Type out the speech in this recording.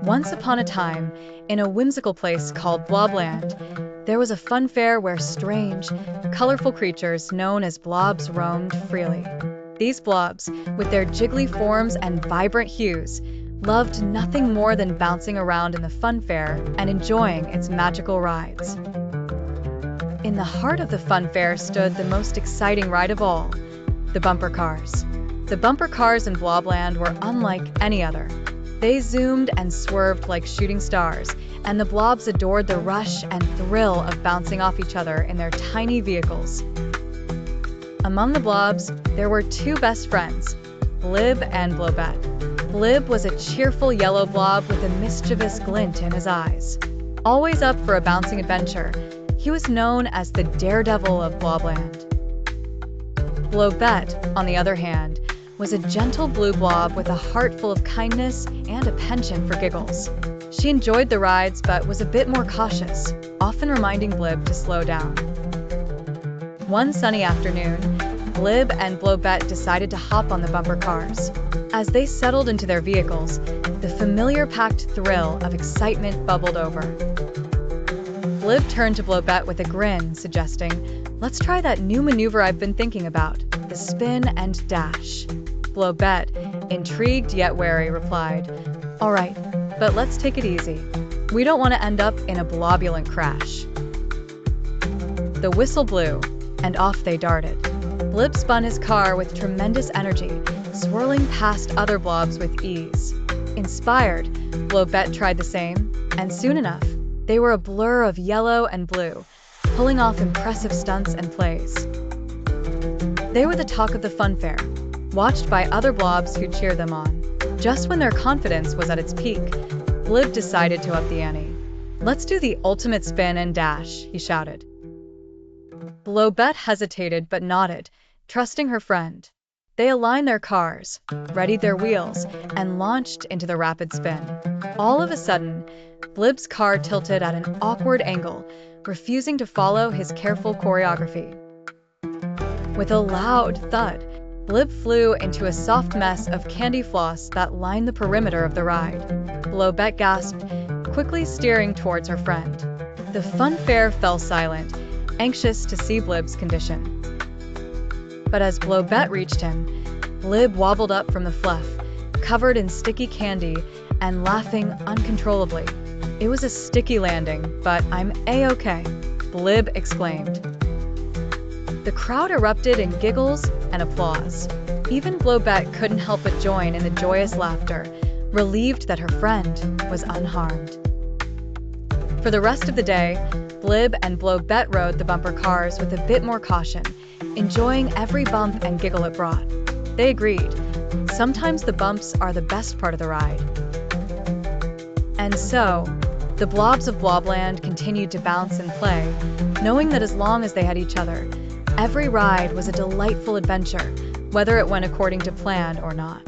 Once upon a time, in a whimsical place called Blobland, there was a fun fair where strange, colorful creatures known as blobs roamed freely. These blobs, with their jiggly forms and vibrant hues, loved nothing more than bouncing around in the fun fair and enjoying its magical rides. In the heart of the fun fair stood the most exciting ride of all, the bumper cars. The bumper cars in Blobland were unlike any other. They zoomed and swerved like shooting stars, and the blobs adored the rush and thrill of bouncing off each other in their tiny vehicles. Among the blobs, there were two best friends, Blib and Blobette. Blib was a cheerful yellow blob with a mischievous glint in his eyes. Always up for a bouncing adventure, he was known as the daredevil of Blobland. Blobette, on the other hand, was a gentle blue blob with a heart full of kindness and a penchant for giggles. She enjoyed the rides but was a bit more cautious, often reminding Blib to slow down. One sunny afternoon, Blib and Blobette decided to hop on the bumper cars. As they settled into their vehicles, the familiar packed thrill of excitement bubbled over. Blib turned to Blobette with a grin, suggesting, "Let's try that new maneuver I've been thinking about, the spin and dash." Blobette, intrigued yet wary, replied, "All right, but let's take it easy. We don't want to end up in a blobulent crash." The whistle blew, and off they darted. Blib spun his car with tremendous energy, swirling past other blobs with ease. Inspired, Blobette tried the same, and soon enough, they were a blur of yellow and blue, pulling off impressive stunts and plays. They were the talk of the fun fair, watched by other blobs who cheered them on. Just when their confidence was at its peak, Blib decided to up the ante. "Let's do the ultimate spin and dash," he shouted. Blobette hesitated but nodded, trusting her friend. They aligned their cars, readied their wheels, and launched into the rapid spin. All of a sudden, Blib's car tilted at an awkward angle, refusing to follow his careful choreography. With a loud thud, Blib flew into a soft mess of candy floss that lined the perimeter of the ride. Blobette gasped, quickly steering towards her friend. The fun fair fell silent, anxious to see Blib's condition. But as Blobette reached him, Blib wobbled up from the fluff, covered in sticky candy and laughing uncontrollably. "It was a sticky landing, but I'm A-okay," Blib exclaimed. The crowd erupted in giggles and applause. Even Blobette couldn't help but join in the joyous laughter, relieved that her friend was unharmed. For the rest of the day, Blib and Blobette rode the bumper cars with a bit more caution, enjoying every bump and giggle it brought. They agreed, sometimes the bumps are the best part of the ride. And so, the blobs of Blobland continued to bounce and play, knowing that as long as they had each other, every ride was a delightful adventure, whether it went according to plan or not.